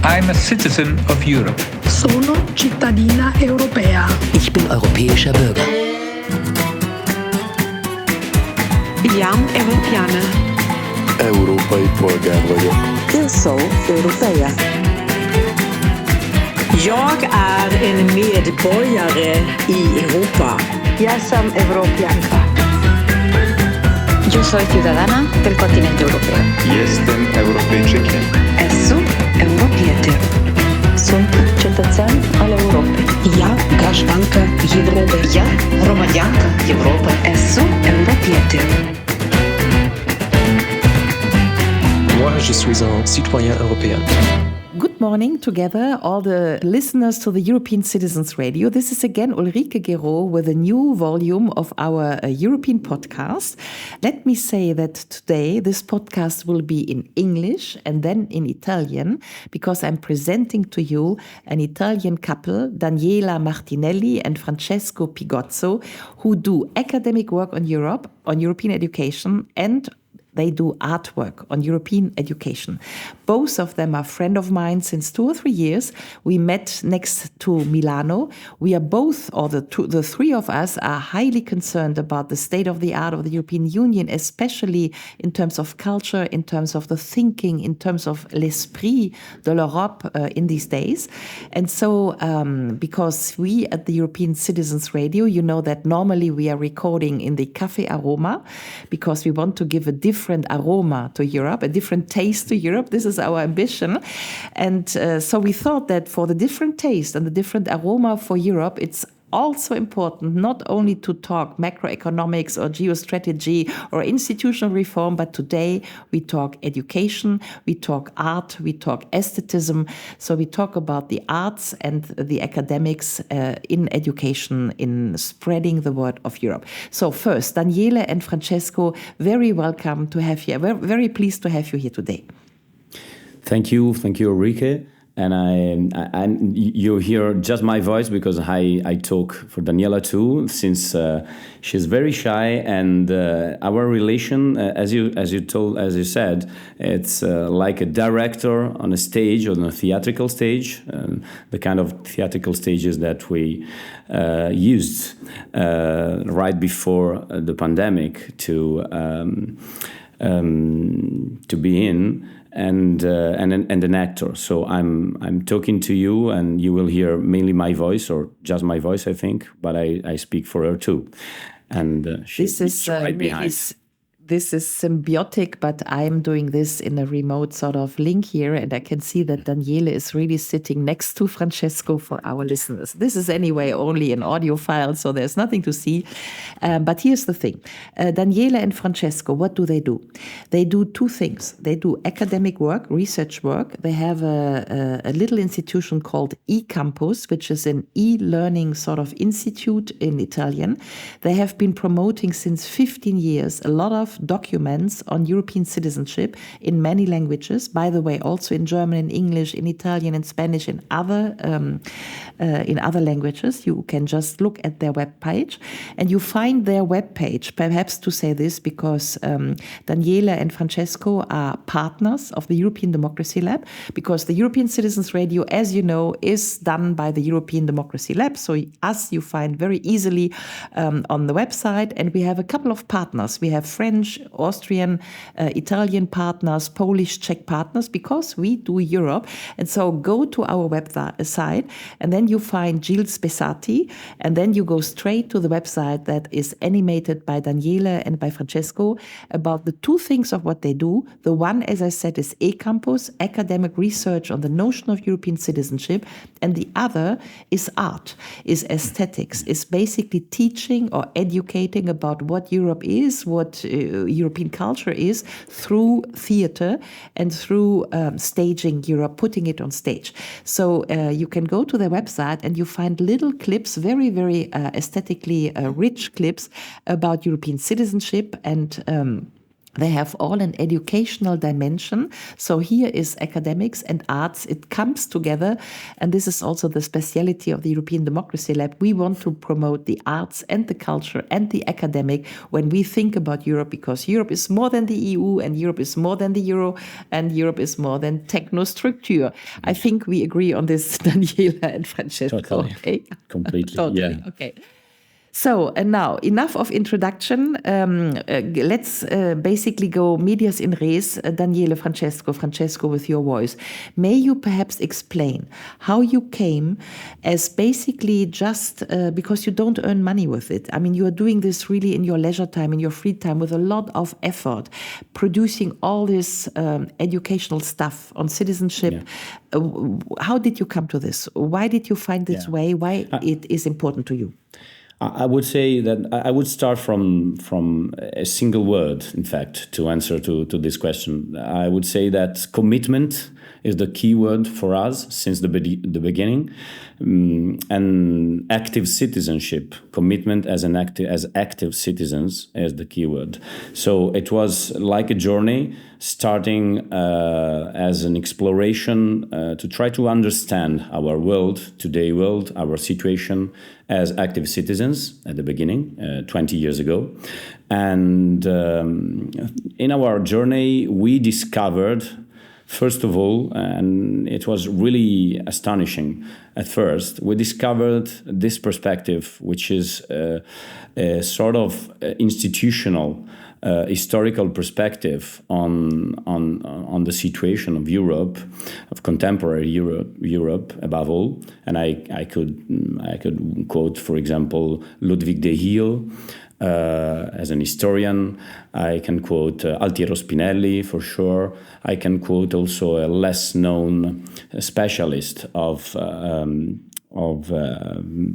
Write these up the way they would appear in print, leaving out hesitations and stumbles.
I'm a citizen of Europe. Sono cittadina europea. Ich bin europäischer Bürger. Jam Europeană. Európai polgár vagyok. Eu sou europeia. Jag är en medborgare i Europa. Jag som europeanka. Yo soy ciudadana del continente europeo. Jestem Europejczykiem. Esu europiete. Sunt cetățean al Europei. Ja grażdanka Europy. Ja громадянка Європи. Esu europiete. Moi, je suis un citoyen européen. Good morning together, all the listeners to the European Citizens Radio. This is again Ulrike Gero with a new volume of our European podcast. Let me say that today this podcast will be in English and then in Italian, because I'm presenting to you an Italian couple, Daniela Martinelli and Francesco Pigozzo, who do academic work on Europe, on European education, and they do artwork on European education. Both of them are friends of mine since 2 or 3 years. We met next to Milano. We are both, or the three of us, are highly concerned about the state of the art of the European Union, especially in terms of culture, in terms of the thinking, in terms of l'esprit de l'Europe in these days. And so, because we at the European Citizens Radio, you know that normally we are recording in the Café Aroma, because we want to give a different aroma to Europe, a different taste to Europe. This is our ambition. And so we thought that for the different taste and the different aroma for Europe, it's also important not only to talk macroeconomics or geostrategy or institutional reform, but today we talk education, we talk art, we talk aestheticism. So we talk about the arts and the academics in education, in spreading the word of Europe. So first, Daniele and Francesco, very welcome to have you. We're very pleased to have you here today. Thank you, Ulrike. And you hear just my voice because I talk for Daniela too, since she's very shy, and our relation, as you said, it's like a director on a stage, on a theatrical stage, the kind of theatrical stages that we used right before the pandemic to be in. And an actor. So I'm talking to you, and you will hear mainly my voice, or just my voice, I think. But I speak for her too, and she's right behind. This is symbiotic, but I'm doing this in a remote sort of link here, and I can see that Daniele is really sitting next to Francesco for our listeners. This is anyway only an audio file, so there's nothing to see. But here's the thing. Daniele and Francesco, what do? They do two things. They do academic work, research work. They have a little institution called eCampus, which is an e-learning sort of institute in Italian. They have been promoting since 15 years a lot of documents on European citizenship in many languages, by the way, also in German, in English, in Italian, in Spanish, in other languages. You can just look at their webpage, and you find their webpage, perhaps to say this, because Daniela and Francesco are partners of the European Democracy Lab, because the European Citizens Radio, as you know, is done by the European Democracy Lab. So us you find very easily on the website, and we have a couple of partners. We have French, Austrian, Italian partners, Polish, Czech partners, because we do Europe. And so go to our website, and then you find Gilles Besati, and then you go straight to the website that is animated by Daniele and by Francesco about the two things of what they do. The one, as I said, is eCampus, academic research on the notion of European citizenship, and the other is art, is aesthetics, is basically teaching or educating about what Europe is, what European culture is, through theater and through staging Europe, putting it on stage. So you can go to their website and you find little clips, very, very aesthetically rich clips about European citizenship and They have all an educational dimension. So here is academics and arts. It comes together. And this is also the speciality of the European Democracy Lab. We want to promote the arts and the culture and the academic when we think about Europe, because Europe is more than the EU, and Europe is more than the Euro, and Europe is more than technostructure. I think we agree on this, Daniela and Francesco. Totally. Okay? Completely. Totally. Yeah. Okay. So, and now, enough of introduction. Let's basically go medias in res. Daniele, Francesco, with your voice. May you perhaps explain how you came as basically just because you don't earn money with it. I mean, you are doing this really in your leisure time, in your free time, with a lot of effort, producing all this educational stuff on citizenship. Yeah. How did you come to this? Why did you find this way? Why it is important to you? I would say that I would start from a single word, in fact, to answer to this question. I would say that commitment is the key word for us since the beginning, and active citizenship, commitment as active citizens is the key word. So it was like a journey starting as an exploration to try to understand our world, today's world, our situation as active citizens at the beginning, 20 years ago. And in our journey, we discovered, first of all, and it was really astonishing at first, we discovered this perspective, which is a sort of institutional, historical perspective on the situation of Europe, of contemporary Europe above all. And I could quote, for example, Ludwig de Heel as an historian. I can quote Altiero Spinelli for sure. I can quote also a less known specialist of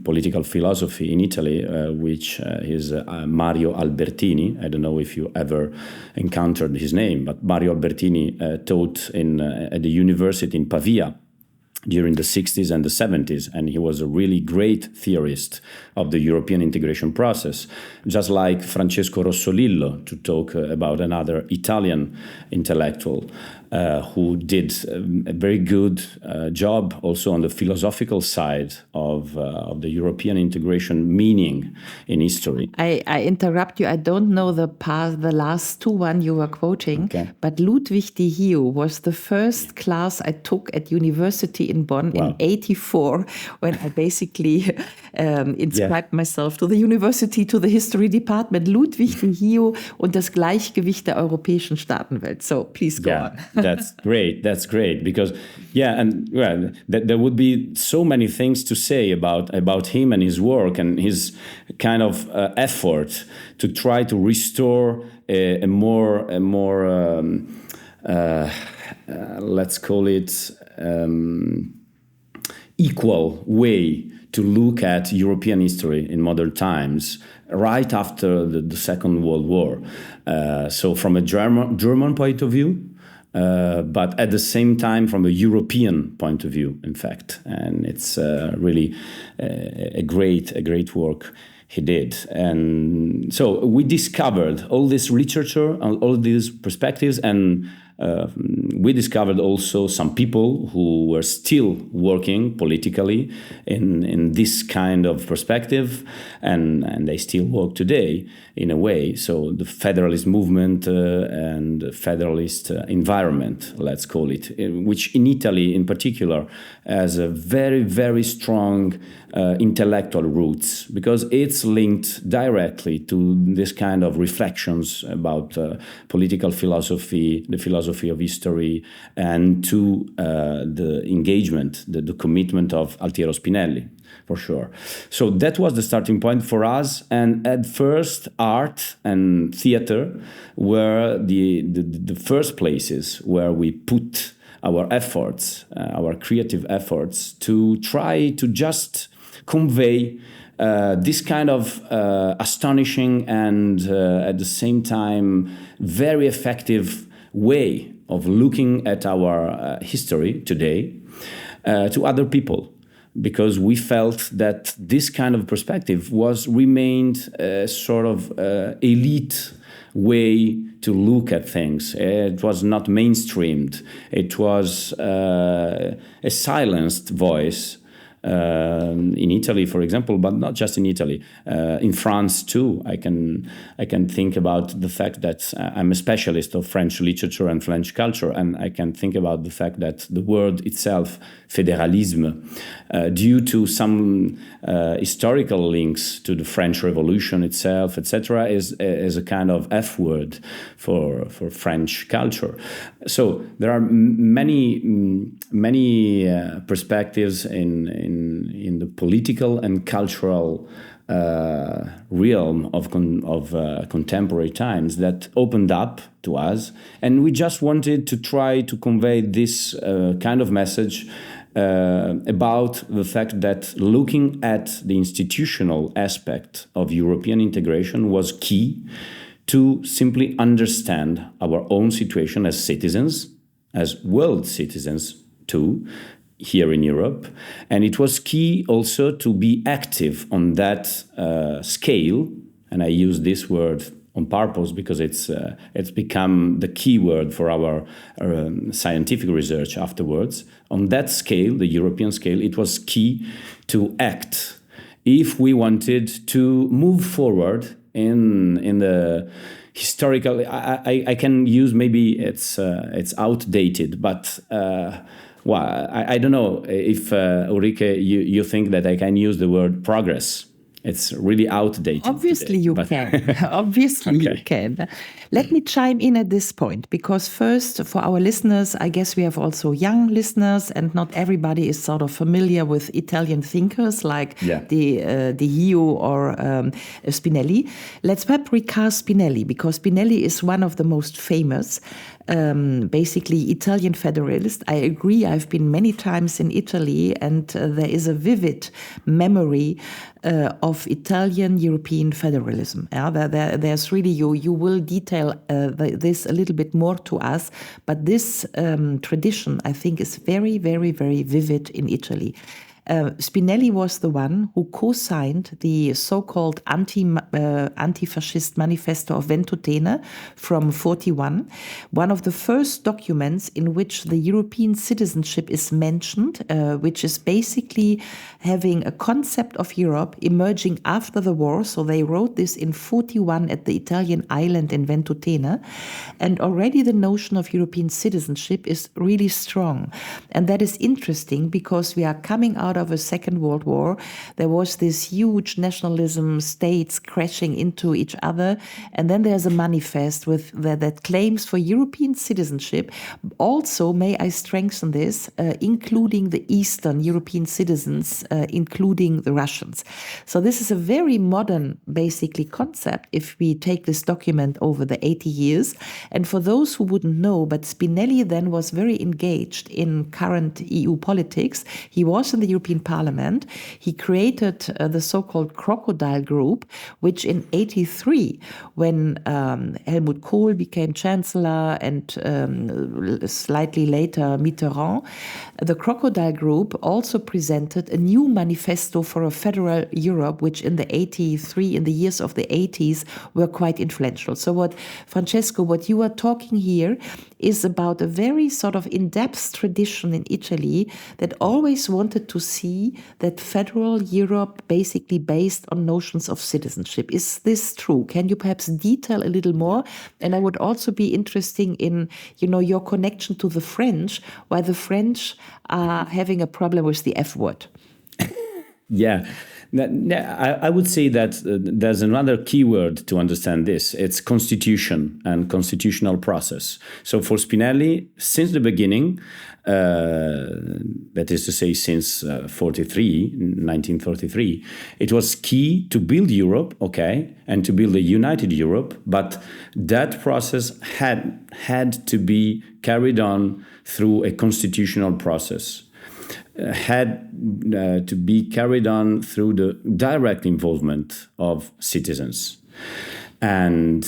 political philosophy in Italy, which is Mario Albertini. I don't know if you ever encountered his name, but Mario Albertini taught at the university in Pavia during the 60s and the 70s, and he was a really great theorist of the European integration process, just like Francesco Rossolillo, to talk about another Italian intellectual who did a very good job also on the philosophical side of the European integration meaning in history. I interrupt you. I don't know the last two one you were quoting, but Ludwig de Heel was the first class I took at university in Bonn in 84, when I basically inscribed myself to the university, to the history department. Ludwig de Heel und das Gleichgewicht der europäischen Staatenwelt. So please go on. That's great. That's great because, there would be so many things to say about him and his work and his kind of effort to try to restore a more let's call it equal way to look at European history in modern times, right after the Second World War. So from a German point of view, but at the same time from a European point of view, in fact. And it's really a great work he did. And so we discovered all this literature, all these perspectives, and we discovered also some people who were still working politically in this kind of perspective, and they still work today in a way. So the federalist movement and the federalist environment, let's call it, which in Italy in particular has a very, very strong intellectual roots, because it's linked directly to this kind of reflections about political philosophy, the philosophy of history, and to the engagement, the commitment of Altiero Spinelli, for sure. So that was the starting point for us. And at first, art and theater were the first places where we put our efforts, our creative efforts, to try to just convey this kind of astonishing and at the same time very effective way of looking at our history today to other people, because we felt that this kind of perspective remained a sort of elite way to look at things. It was not mainstreamed. It was a silenced voice. In Italy, for example, but not just in Italy, in France too. I can think about the fact that I'm a specialist of French literature and French culture, and I can think about the fact that the word itself, fédéralisme, due to some historical links to the French Revolution itself, etc., is a kind of F word for French culture. So there are many perspectives in the political and cultural realm of contemporary times that opened up to us, and we just wanted to try to convey this kind of message about the fact that looking at the institutional aspect of European integration was key to simply understand our own situation as citizens, as world citizens too, here in Europe. And it was key also to be active on that scale, and I use this word on purpose because it's become the key word for our scientific research afterwards. On that scale, the European scale, it was key to act if we wanted to move forward in the historical. I can use, maybe it's outdated, but well, I don't know if Ulrike, you think that I can use the word progress. It's really outdated. Obviously you can. Obviously you can. Let me chime in at this point, because first, for our listeners, I guess we have also young listeners, and not everybody is sort of familiar with Italian thinkers like the Hugh or Spinelli. Let's perhaps recast Spinelli, because Spinelli is one of the most famous basically Italian federalist. I agree, I've been many times in Italy, and there is a vivid memory of Italian European federalism. There's really, you will detail this a little bit more to us, but this tradition, I think, is very, very, very vivid in Italy. Spinelli was the one who co-signed the so-called anti-fascist manifesto of Ventotene from 1941, one of the first documents in which the European citizenship is mentioned, which is basically having a concept of Europe emerging after the war. So they wrote this in 1941 at the Italian island in Ventotene, and already the notion of European citizenship is really strong. And that is interesting because we are coming out of a Second World War. There was this huge nationalism, states crashing into each other, and then there's a manifest with that claims for European citizenship. Also, may I strengthen this, including the Eastern European citizens, including the Russians. So this is a very modern, basically, concept if we take this document over the 80 years. And for those who wouldn't know, but Spinelli then was very engaged in current EU politics. He was in the European Parliament. He created the so-called Crocodile Group, which in 1983, when Helmut Kohl became Chancellor and slightly later Mitterrand, the Crocodile Group also presented a new manifesto for a federal Europe, which in the 1983, in the years of the 80s, were quite influential. So Francesco, what you are talking here is about a very sort of in-depth tradition in Italy that always wanted to see that federal Europe basically based on notions of citizenship. Is this true? Can you perhaps detail a little more? And I would also be interested in, your connection to the French, why the French are having a problem with the F word. Yeah. I would say that there's another key word to understand this. It's constitution and constitutional process. So for Spinelli, since the beginning, that is to say since 1943, it was key to build Europe, and to build a united Europe, but that process had to be carried on through a constitutional process. Had to be carried on through the direct involvement of citizens. And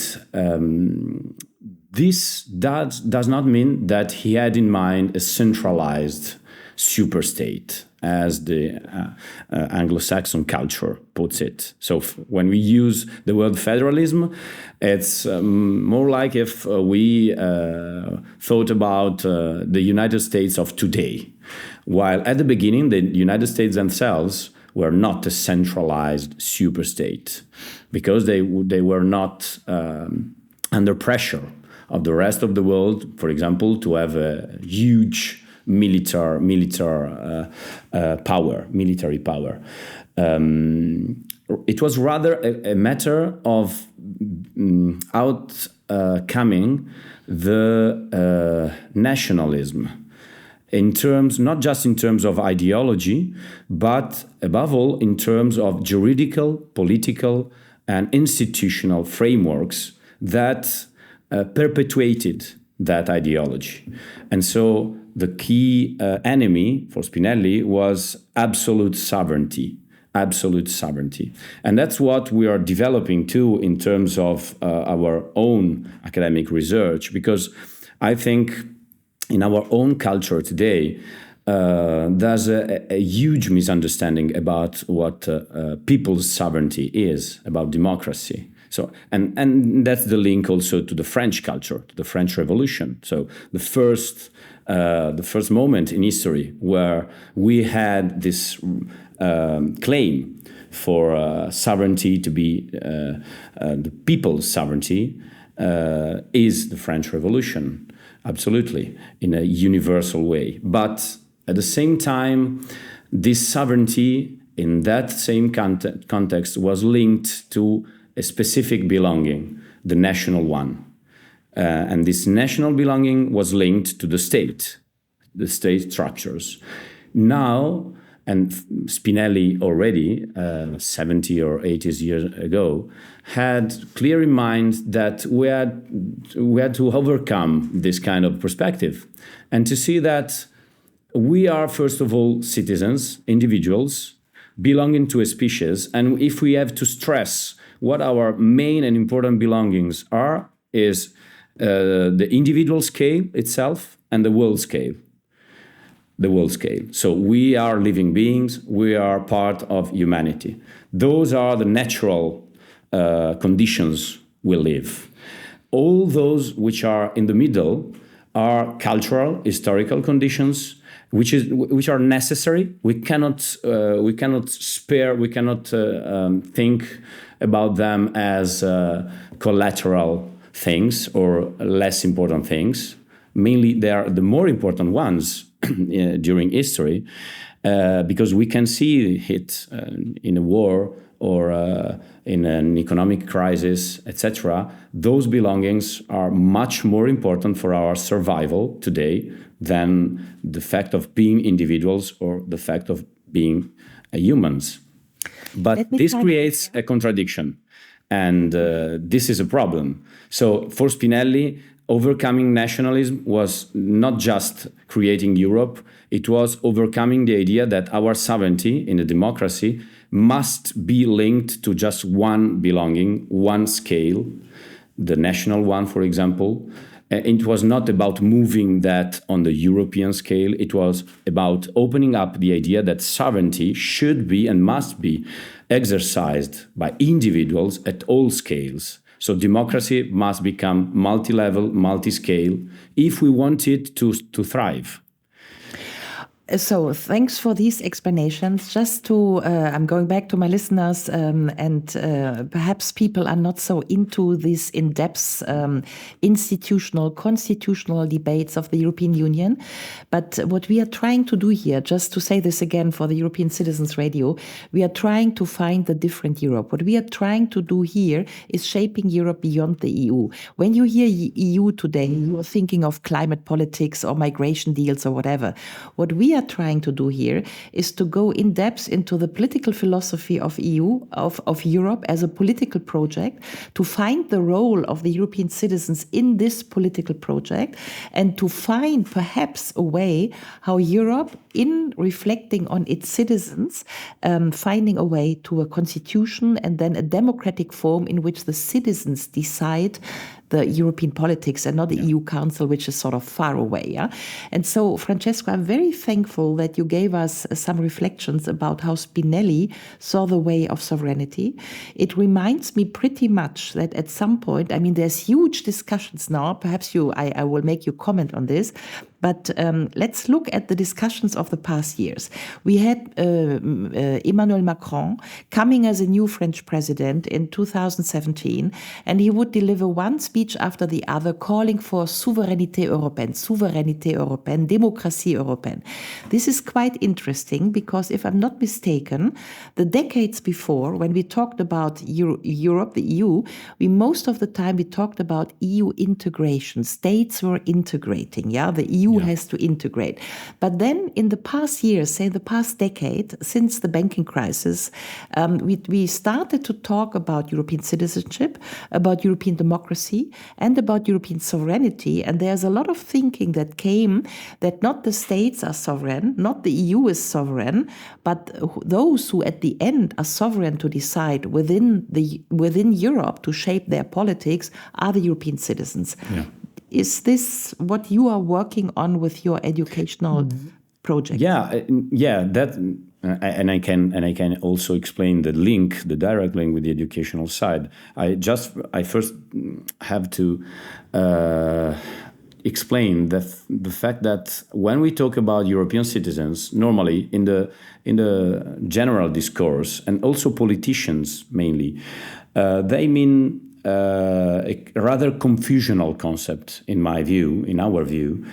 this does not mean that he had in mind a centralized superstate, as the Anglo-Saxon culture puts it. So when we use the word federalism, it's more like if we thought about the United States of today. While at the beginning, the United States themselves were not a centralized superstate, because they were not under pressure of the rest of the world, for example, to have a huge military power. It was rather a matter of outcoming the nationalism, in terms, not just in terms of ideology, but above all in terms of juridical, political, and institutional frameworks that perpetuated that ideology. And so the key enemy for Spinelli was absolute sovereignty. And that's what we are developing too in terms of our own academic research, because I think in our own culture today, there's a huge misunderstanding about what people's sovereignty is, about democracy. So, and that's the link also to the French culture, to the French Revolution. So the first moment in history where we had this claim for sovereignty to be the people's sovereignty is the French Revolution, absolutely, in a universal way. But at the same time, this sovereignty in that same context was linked to a specific belonging, the national one. And this national belonging was linked to the state structures. Now, and Spinelli already, 70 or 80 years ago, had clear in mind that we had to overcome this kind of perspective and to see that we are, first of all, citizens, individuals, belonging to a species. And if we have to stress what our main and important belongings are, is the individual scale itself and the world scale. The world scale. So we are living beings, we are part of humanity. Those are the natural conditions we live. All those which are in the middle are cultural, historical conditions, which are necessary. We cannot spare, we cannot think about them as collateral things or less important things. Mainly, they are the more important ones during history, because we can see it in a war or in an economic crisis, etc. Those belongings are much more important for our survival today than the fact of being individuals or the fact of being humans. But this creates a contradiction, and this is a problem. So for Spinelli, overcoming nationalism was not just creating Europe, it was overcoming the idea that our sovereignty in a democracy must be linked to just one belonging, one scale, the national one, for example. It was not about moving that on the European scale. It was about opening up the idea that sovereignty should be and must be exercised by individuals at all scales. So democracy must become multi-level, multi-scale, if we want it to thrive. So thanks for these explanations. Just to, I'm going back to my listeners, and perhaps people are not so into these in-depth institutional, constitutional debates of the European Union. But what we are trying to do here, just to say this again for the European Citizens Radio, we are trying to find the different Europe. What we are trying to do here is shaping Europe beyond the EU. When you hear EU today, you are thinking of climate politics or migration deals or whatever. What we are trying to do here is to go in depth into the political philosophy of of Europe as a political project, to find the role of the European citizens in this political project, and to find perhaps a way how Europe, in reflecting on its citizens, finding a way to a constitution and then a democratic form in which the citizens decide the European politics and not the EU Council, which is sort of far away. Yeah? And so, Francesco, I'm very thankful that you gave us some reflections about how Spinelli saw the way of sovereignty. It reminds me pretty much that at some point, I mean, there's huge discussions now. Perhaps I will make you comment on this. But let's look at the discussions of the past years. We had Emmanuel Macron coming as a new French president in 2017, and he would deliver one speech after the other calling for souveraineté européenne, démocratie européenne. This is quite interesting because if I'm not mistaken, the decades before, when we talked about Europe, the EU, most of the time we talked about EU integration. States were integrating, the EU has to integrate. But then in the past years, say the past decade, since the banking crisis, we started to talk about European citizenship, about European democracy, and about European sovereignty. And there's a lot of thinking that came that not the states are sovereign, not the EU is sovereign, but those who at the end are sovereign to decide within Europe to shape their politics are the European citizens. Yeah. Is this what you are working on with your educational project? That, and I can also explain the direct link with the educational side. I first have to explain the fact that when we talk about European citizens, normally in the general discourse, and also politicians mainly, they mean a rather confusional concept, in our view,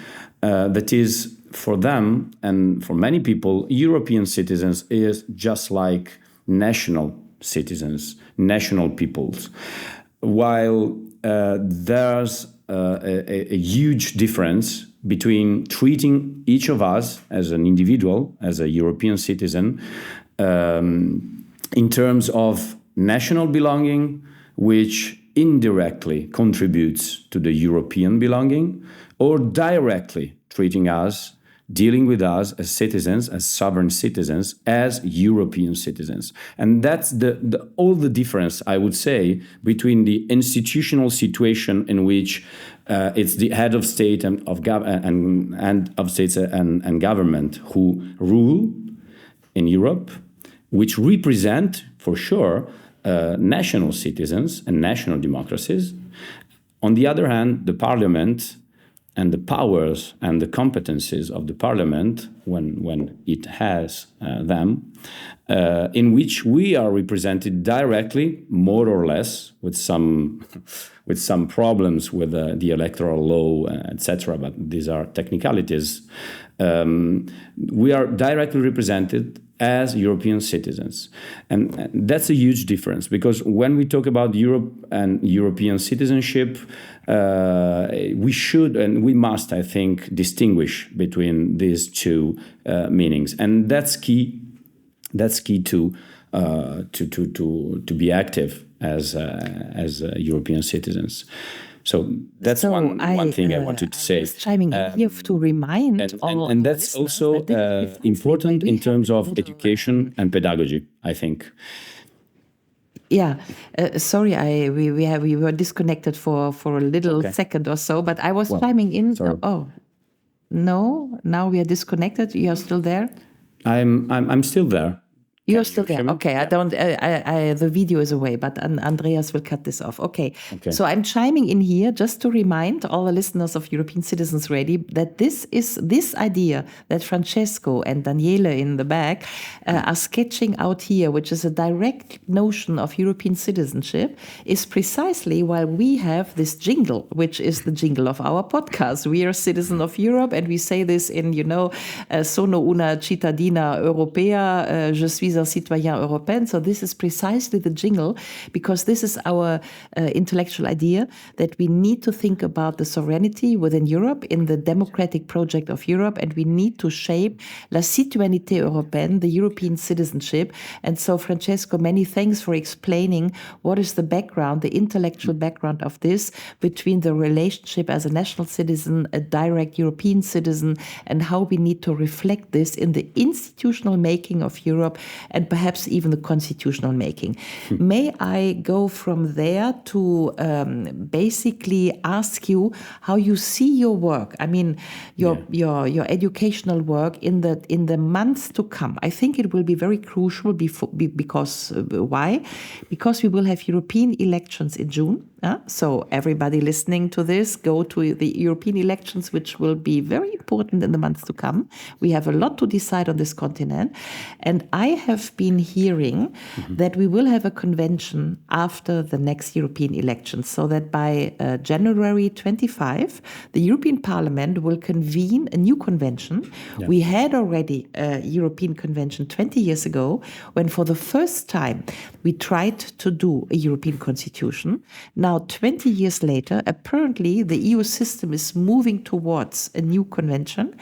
that is, for them and for many people, European citizens is just like national citizens, national peoples, while there's a huge difference between treating each of us as an individual, as a European citizen, in terms of national belonging, which indirectly contributes to the European belonging, or directly treating us, dealing with us as citizens, as sovereign citizens, as European citizens. And that's all the difference, I would say, between the institutional situation in which it's the head of state and of states and government who rule in Europe, which represent, for sure, national citizens and national democracies. On the other hand, the parliament and the powers and the competencies of the parliament, when it has them, in which we are represented directly, more or less, with some problems with the electoral law, etc. But these are technicalities. We are directly represented as European citizens. And that's a huge difference, because when we talk about Europe and European citizenship, we should and we must, I think, distinguish between these two meanings. And that's key. That's key to be active as European citizens. So that's one thing I wanted to say. Just chiming in here to remind and that's also important in terms of education and pedagogy, I think. Yeah, sorry, we were disconnected for a little second or so, but I was chiming in. Sorry. Oh, no, now we are disconnected. You are still there? I'm still there. You're still there. Okay, the video is away, but Andreas will cut this off. Okay. So I'm chiming in here just to remind all the listeners of European Citizens Radio that this idea that Francesco and Daniele in the back are sketching out here, which is a direct notion of European citizenship, is precisely why we have this jingle, which is the jingle of our podcast. We are citizens of Europe, and we say this in, sono una cittadina europea, je suis un citoyen européen. So this is precisely the jingle, because this is our intellectual idea that we need to think about the sovereignty within Europe in the democratic project of Europe, and we need to shape la citoyenneté européenne, the European citizenship. And so, Francesco, many thanks for explaining what is the background, the intellectual background of this, between the relationship as a national citizen, a direct European citizen, and how we need to reflect this in the institutional making of Europe and perhaps even the constitutional making. May I go from there to basically ask you how you see your work? I mean, your educational work in the months to come. I think it will be very crucial because why? Because we will have European elections in June. So everybody listening to this, go to the European elections, which will be very important in the months to come. We have a lot to decide on this continent. And I have been hearing that we will have a convention after the next European elections, so that by January 25, the European Parliament will convene a new convention. Yeah. We had already a European convention 20 years ago, when for the first time we tried to do a European constitution. Now, 20 years later, apparently the EU system is moving towards a new convention.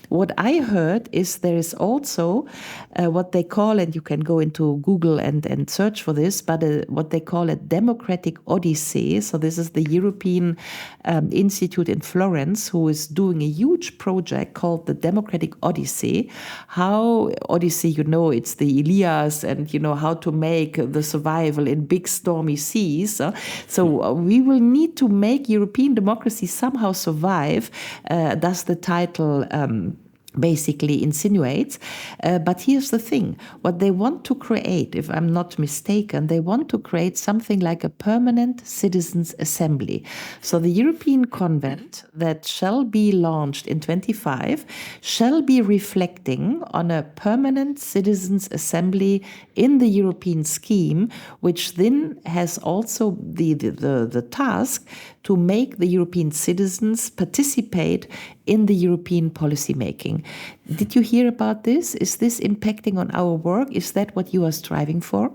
What I heard is there is also what they call, and you can go into Google and search for this, but what they call a democratic odyssey. So this is the European Institute in Florence, who is doing a huge project called the Democratic Odyssey. How Odyssey, it's the Ilias, and how to make the survival in big stormy seas. So we will need to make European democracy somehow survive. Thus the title basically insinuates. But here's the thing. What they want to create, if I'm not mistaken, they want to create something like a permanent citizens' assembly. So the European Convent that shall be launched in 25 shall be reflecting on a permanent citizens' assembly in the European scheme, which then has also the task to make the European citizens participate in the European policy making. Did you hear about this? Is this impacting on our work? Is that what you are striving for?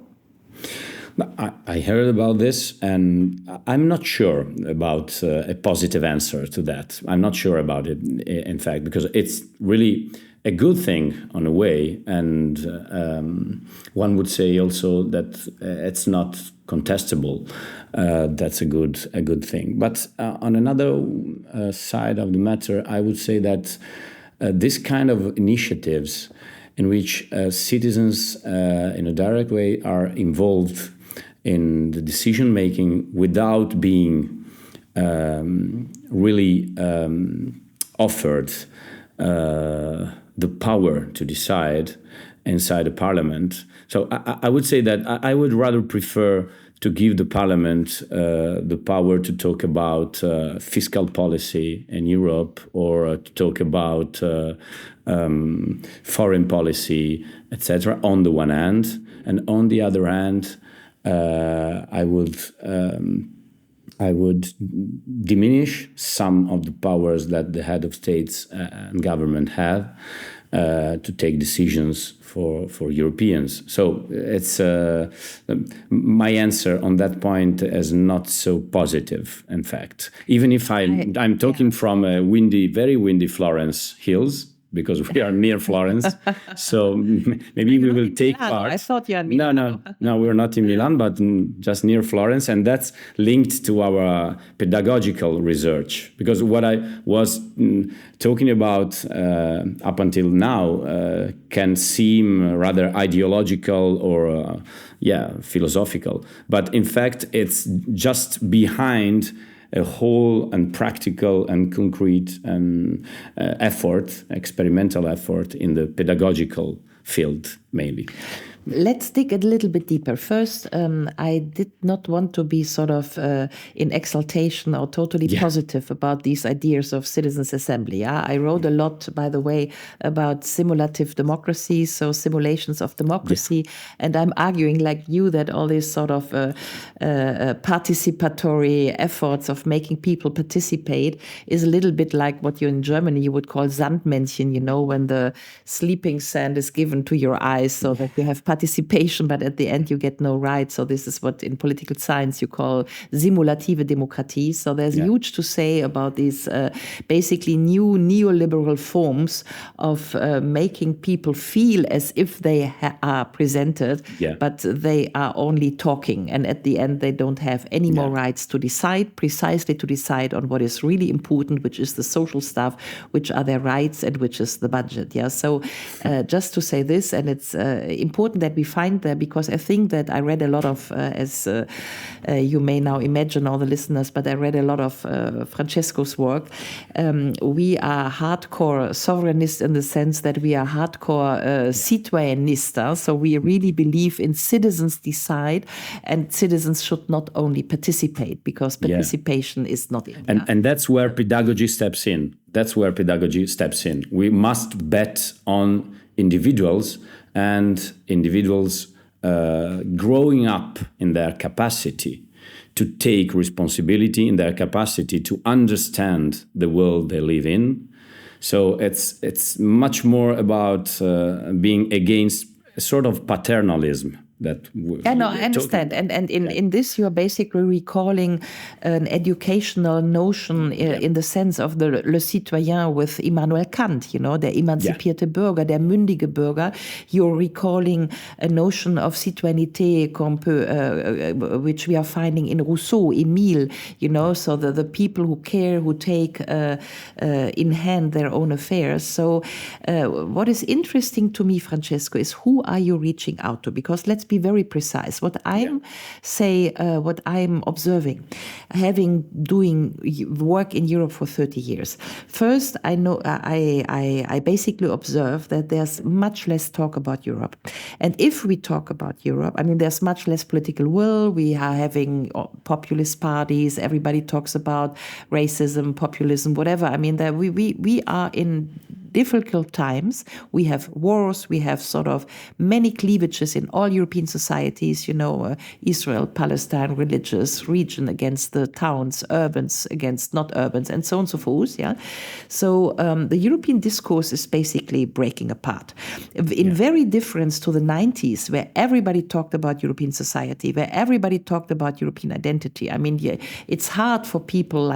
I heard about this, and I'm not sure about a positive answer to that. I'm not sure about it, in fact, because it's really a good thing on a way, and one would say also that it's not contestable. That's a good thing. But on another side of the matter, I would say that this kind of initiatives in which citizens in a direct way are involved in the decision making without being really offered the power to decide inside the parliament. So I would say that I would rather prefer to give the parliament the power to talk about fiscal policy in Europe, or to talk about foreign policy, etc. on the one hand, and on the other hand, I would diminish some of the powers that the head of states and government have to take decisions for Europeans. So it's my answer on that point is not so positive, in fact. Even if I'm talking from a very windy Florence hills, because we are near Florence, so maybe we will take part. I thought you were in Milan. No, we're not in Milan, but just near Florence, and that's linked to our pedagogical research. Because what I was talking about up until now can seem rather ideological or philosophical, but in fact, it's just behind a whole and practical and concrete and experimental effort in the pedagogical field mainly. Let's dig a little bit deeper. First, I did not want to be sort of in exaltation or totally positive about these ideas of citizens' assembly. I wrote a lot, by the way, about simulative democracy, so simulations of democracy. And I'm arguing like you that all these sort of participatory efforts of making people participate is a little bit like what you in Germany you would call Sandmännchen, when the sleeping sand is given to your eyes so that you have participation, but at the end you get no rights. So this is what in political science you call simulative Demokratie. So there's huge to say about these basically new neoliberal forms of making people feel as if they are presented, but they are only talking. And at the end, they don't have any more rights to decide, precisely to decide on what is really important, which is the social stuff, which are their rights, and which is the budget. So just to say this, and it's important important that we find there, because I think that I read a lot of, as you may now imagine, all the listeners, but I read a lot of Francesco's work. We are hardcore sovereignist in the sense that we are hardcore citoyenista. So we really believe in citizens decide, and citizens should not only participate, because participation is not enough. And that's where pedagogy steps in. We must bet on individuals and individuals growing up in their capacity to take responsibility, in their capacity to understand the world they live in. So it's much more about being against a sort of paternalism. I understand. And in this, you are basically recalling an educational notion in the sense of the Le Citoyen with Immanuel Kant, der emanzipierte Bürger, der mündige Bürger. You're recalling a notion of citoyenneté which we are finding in Rousseau, Émile, so the people who care, who take in hand their own affairs. So what is interesting to me, Francesco, is who are you reaching out to? Because let's be very precise. What I'm observing, doing work in Europe for 30 years. First, I know I basically observe that there's much less talk about Europe, and if we talk about Europe, there's much less political will. We are having populist parties. Everybody talks about racism, populism, whatever. We are in difficult times. We have wars. We have sort of many cleavages in all European societies, Israel, Palestine, religious, region against the towns, urbans against not urbans, and so on and so forth. Yeah. So the European discourse is basically breaking apart. In very difference to the 90s, where everybody talked about European society, where everybody talked about European identity. It's hard for people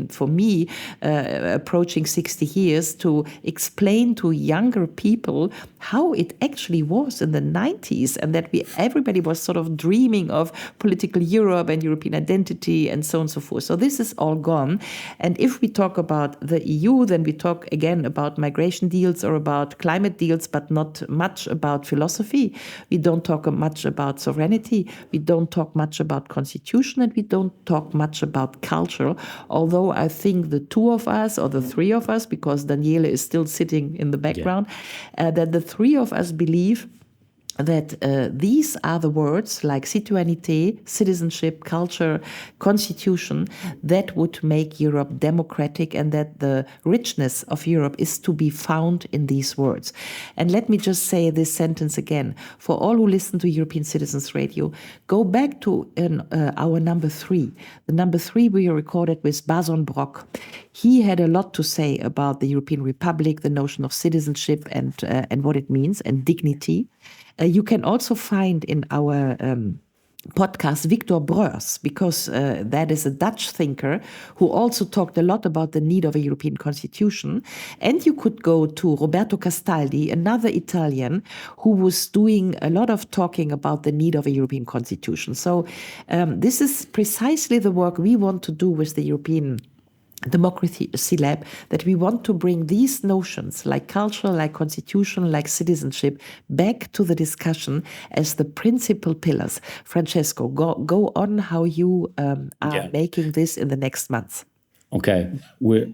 for me, approaching 60 years, to explain to younger people how it actually was in the 90s, and that everybody was sort of dreaming of political Europe and European identity and so on and so forth. So this is all gone. And if we talk about the EU, then we talk again about migration deals or about climate deals, but not much about philosophy. We don't talk much about sovereignty. We don't talk much about constitution, and we don't talk much about culture. Although I think the two of us, or the three of us, because Daniele is still sitting in the background, that the three of us believe that these are the words like citoyenneté, citizenship, culture, constitution, that would make Europe democratic, and that the richness of Europe is to be found in these words. And let me just say this sentence again. For all who listen to European Citizens Radio, go back to our number 3. The number 3 we recorded with Bason Brock. He had a lot to say about the European Republic, the notion of citizenship and what it means, and dignity. You can also find in our podcast Victor Breurs, because that is a Dutch thinker who also talked a lot about the need of a European constitution. And you could go to Roberto Castaldi, another Italian, who was doing a lot of talking about the need of a European constitution. So this is precisely the work we want to do with the European Democracy Lab, that we want to bring these notions like culture, like constitution, like citizenship back to the discussion as the principal pillars. Francesco, go on how you are making this in the next months. Okay, we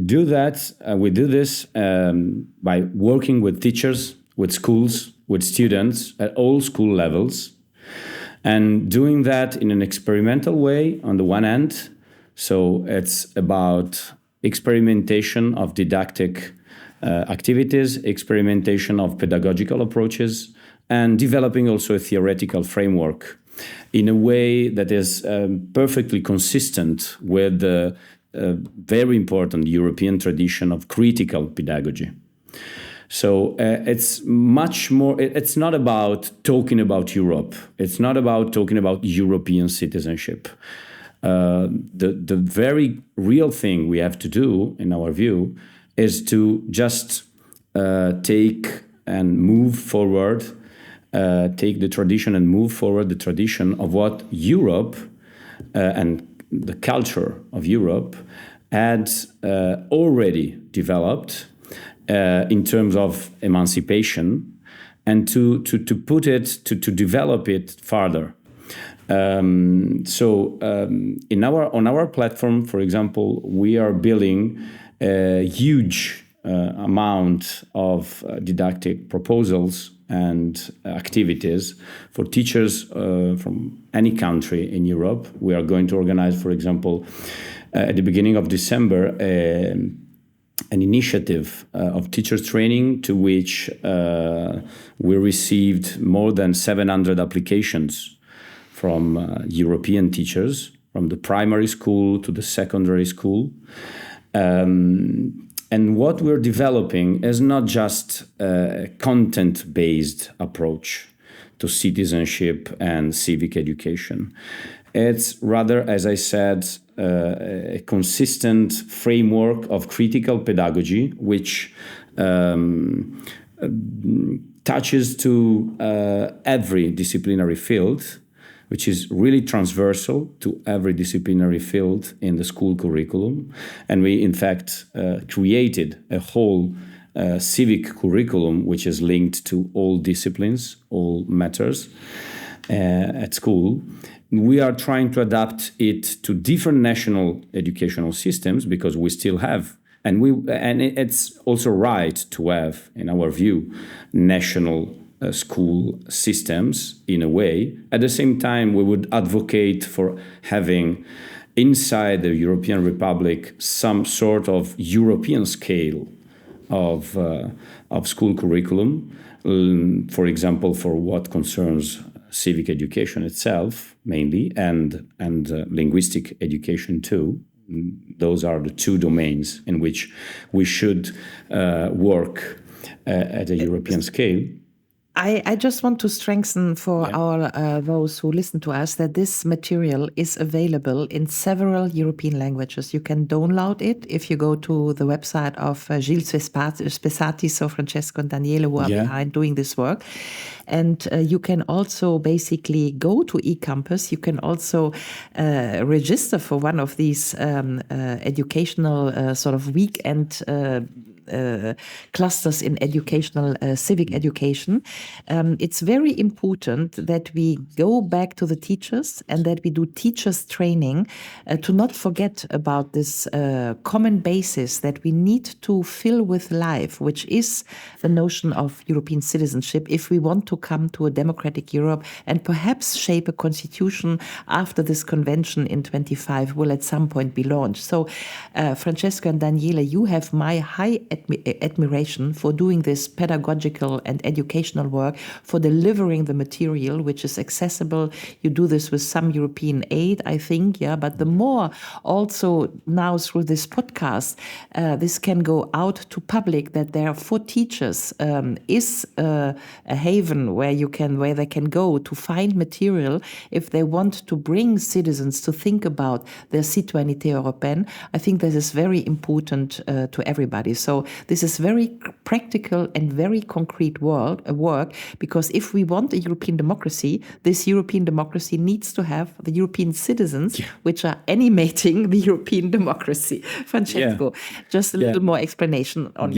do that. We do this by working with teachers, with schools, with students at all school levels, and doing that in an experimental way on the one hand. So it's about experimentation of didactic activities, experimentation of pedagogical approaches, and developing also a theoretical framework in a way that is perfectly consistent with the very important European tradition of critical pedagogy. So it's much more, it's not about talking about Europe. It's not about talking about European citizenship. The very real thing we have to do, in our view, is to just take and move forward, take the tradition and move forward the tradition of what Europe and the culture of Europe had already developed in terms of emancipation and to put it, to develop it further. On our platform, for example, we are building a huge amount of didactic proposals and activities for teachers from any country in Europe. We are going to organize, for example, at the beginning of December, an initiative of teachers training to which we received more than 700 applications from European teachers, from the primary school to the secondary school. And what we're developing is not just a content-based approach to citizenship and civic education. It's rather, as I said, a consistent framework of critical pedagogy, which touches to every disciplinary field, which is really transversal to every disciplinary field in the school curriculum. And we, in fact, created a whole civic curriculum, which is linked to all disciplines, all matters at school. We are trying to adapt it to different national educational systems because we still have, and it's also right to have, in our view, national school systems in a way. At the same time, we would advocate for having inside the European Republic some sort of European scale of school curriculum, for example, for what concerns civic education itself mainly, and linguistic education too. Those are the two domains in which we should work at a European scale. I just want to strengthen for our those who listen to us that this material is available in several European languages. You can download it if you go to the website of Gilles Spessati, so Francesco and Daniele, who are behind doing this work. And you can also basically go to eCampus. You can also register for one of these educational sort of weekend clusters in educational civic education. It's very important that we go back to the teachers and that we do teachers training to not forget about this common basis that we need to fill with life, which is the notion of European citizenship if we want to come to a democratic Europe and perhaps shape a constitution after this convention in 25 will at some point be launched. So Francesco and Daniele, you have my high admiration for doing this pedagogical and educational work, for delivering the material which is accessible. You do this with some European aid, I think, but the more also now through this podcast, this can go out to public, that there for teachers is a haven where they can go to find material if they want to bring citizens to think about their citoyenneté européenne. I think this is very important to everybody. So this is very practical and very concrete work, because if we want a European democracy, this European democracy needs to have the European citizens which are animating the European democracy. Francesco, just a little more explanation on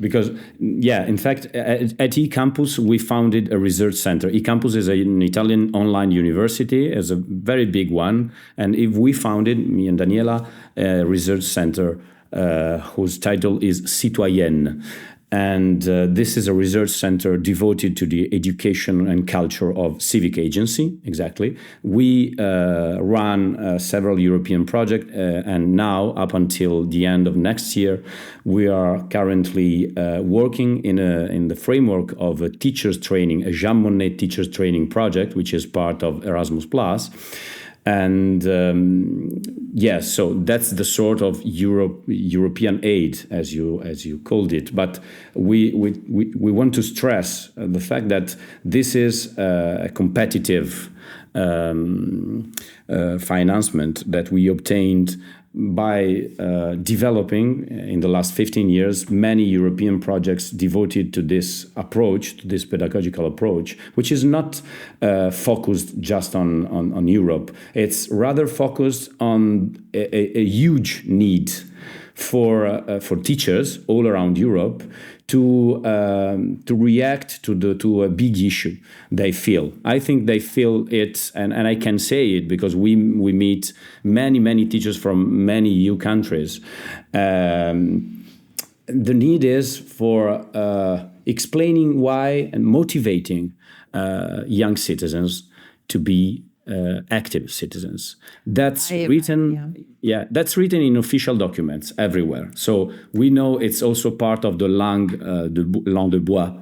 because in fact, at eCampus, we founded a research center. eCampus is an Italian online university, is a very big one. And if we founded, me and Daniela, a research center whose title is Citoyenne. And this is a research center devoted to the education and culture of civic agency, exactly. We run several European projects, and now, up until the end of next year, we are currently working in the framework of a teachers training, a Jean Monnet teachers training project, which is part of Erasmus+. And so that's the sort of European aid, as you called it. But we want to stress the fact that this is a competitive financement that we obtained by developing in the last 15 years many European projects devoted to this approach, to this pedagogical approach, which is not focused just on Europe. It's rather focused on a huge need for teachers all around Europe to react to a big issue they feel. I think they feel it, and I can say it because we meet many teachers from many EU countries. The need is for explaining why and motivating young citizens to be active citizens. That's written in official documents everywhere. So we know it's also part of the langue de bois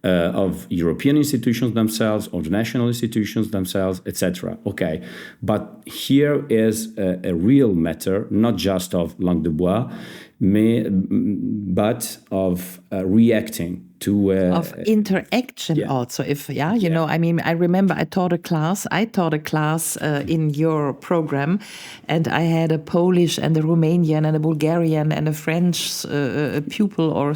of European institutions themselves, or the national institutions themselves, etc. Okay, but here is a real matter, not just of langue de bois, but of reacting to of interaction also. You know, I mean, I remember I taught a class in your program, and I had a Polish and a Romanian and a Bulgarian and a French pupil or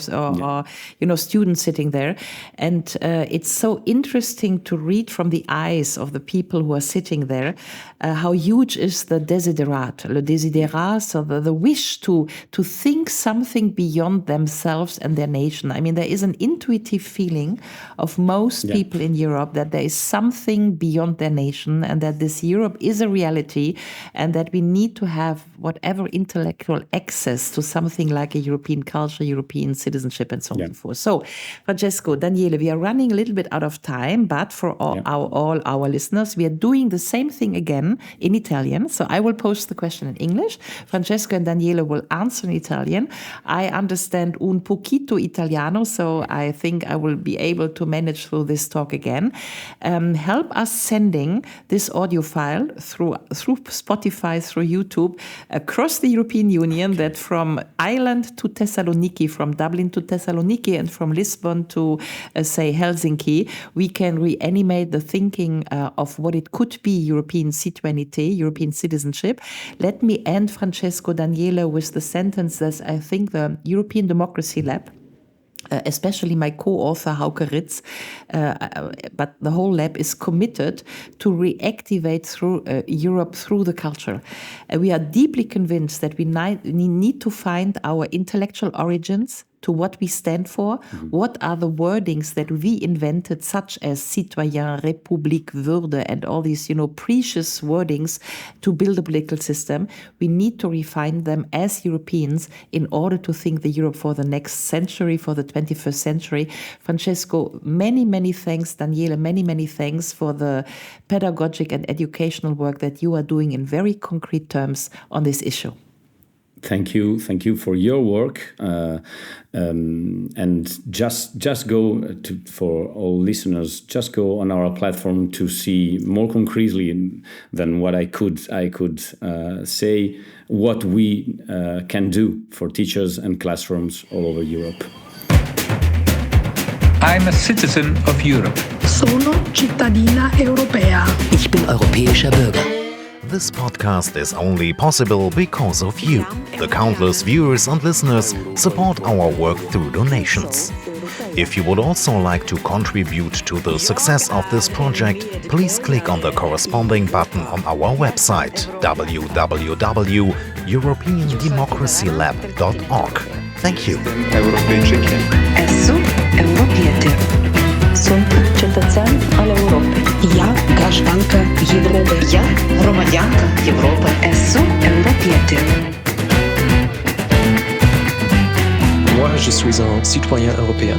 you know, student sitting there, and it's so interesting to read from the eyes of the people who are sitting there how huge is the desiderat, le desiderat, so the wish to think something beyond themselves and their nation. I mean, there is an intuitive feeling of most people in Europe that there is something beyond their nation, and that this Europe is a reality, and that we need to have whatever intellectual access to something like a European culture, European citizenship, and so on and so forth. So, Francesco, Daniele, we are running a little bit out of time, but for all our listeners, we are doing the same thing again in Italian. So I will post the question in English. Francesco and Daniele will answer in Italian. I understand un poquito Italiano, so I think I will be able to manage through this talk again. Help us sending this audio file through Spotify, through YouTube, across the European Union, that from Ireland to Thessaloniki, from Dublin to Thessaloniki, and from Lisbon to, say, Helsinki, we can reanimate the thinking of what it could be European citoyenneté, European citizenship. Let me end, Francesco, Daniele, with the sentence that I think the European Democracy Lab, especially my co-author Hauke Ritz, but the whole lab is committed to reactivate through Europe through the culture. We are deeply convinced that we need to find our intellectual origins, to what we stand for, what are the wordings that we invented, such as citoyen, république, Würde, and all these, you know, precious wordings to build a political system. We need to refine them as Europeans in order to think the Europe for the next century, for the 21st century. Francesco, many thanks. Daniele, many thanks for the pedagogic and educational work that you are doing in very concrete terms on this issue. Thank you for your work, and just go to, for all listeners, just go on our platform to see more concretely than what I could say what we can do for teachers and classrooms all over Europe. I'm a citizen of Europe. Sono cittadina europea. Ich bin europäischer Bürger. This podcast is only possible because of you. The countless viewers and listeners support our work through donations. If you would also like to contribute to the success of this project, please click on the corresponding button on our website www.europeandemocracylab.org. Thank you. Esu Europiete. Sunt cetățean al Europei. Я гражданка Европы. Я громадянка Европы. Esu Europiete. Moi, je suis un citoyen européen.